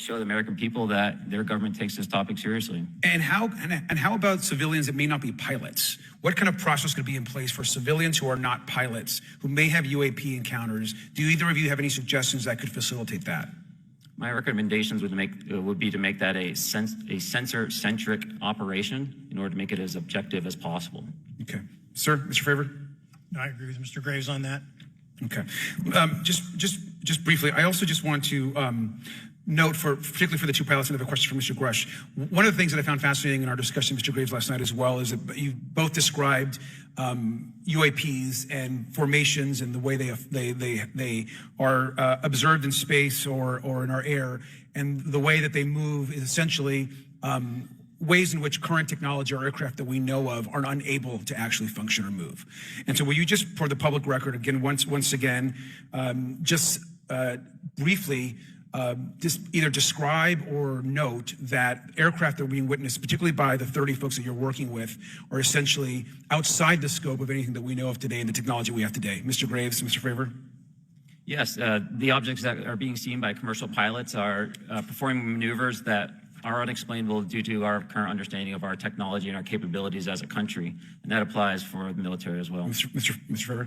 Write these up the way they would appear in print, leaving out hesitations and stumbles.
show the American people that their government takes this topic seriously. And how about civilians that may not be pilots? What kind of process could be in place for civilians who are not pilots, who may have UAP encounters? Do either of you have any suggestions that could facilitate that? My recommendations would be to make that a sensor-centric operation in order to make it as objective as possible. Okay. Sir, Mr. Favor? No, I agree with Mr. Graves on that. Okay. Just briefly, I also just want to note, particularly for the two pilots, and I have a question for Mr. Grush. One of the things that I found fascinating in our discussion, Mr. Graves, last night as well, is that you both described UAPs and formations and the way they are observed in space or in our air, and the way that they move is essentially ways in which current technology or aircraft that we know of are unable to actually function or move. And so will you just, for the public record, again, once again, briefly, just either describe or note that aircraft that are being witnessed, particularly by the 30 folks that you're working with, are essentially outside the scope of anything that we know of today and the technology we have today. Mr. Graves, Mr. Favor? Yes, the objects that are being seen by commercial pilots are performing maneuvers that are unexplainable due to our current understanding of our technology and our capabilities as a country, and that applies for the military as well. Mr. Favor?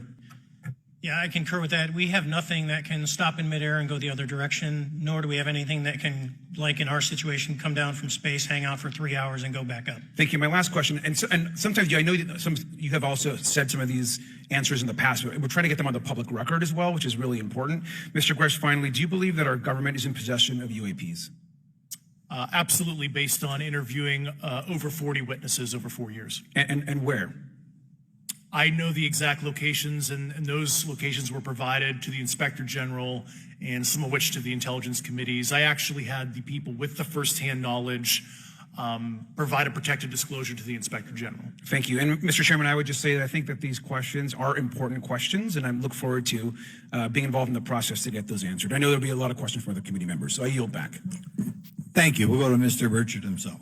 Yeah, I concur with that. We have nothing that can stop in midair and go the other direction, nor do we have anything that can, like in our situation, come down from space, hang out for 3 hours, and go back up. Thank you. My last question, and sometimes I know that you have also said some of these answers in the past, but we're trying to get them on the public record as well, which is really important. Mr. Grush, finally, do you believe that our government is in possession of UAPs? Absolutely, based on interviewing over 40 witnesses over 4 years. And where? I know the exact locations, and those locations were provided to the Inspector General, and some of which to the intelligence committees. I actually had the people with the firsthand knowledge provide a protected disclosure to the Inspector General. Thank you. And Mr. Chairman, I would just say that I think that these questions are important questions, and I look forward to being involved in the process to get those answered. I know there'll be a lot of questions from other committee members, so I yield back. Thank you. We'll go to Mr. Burchett himself.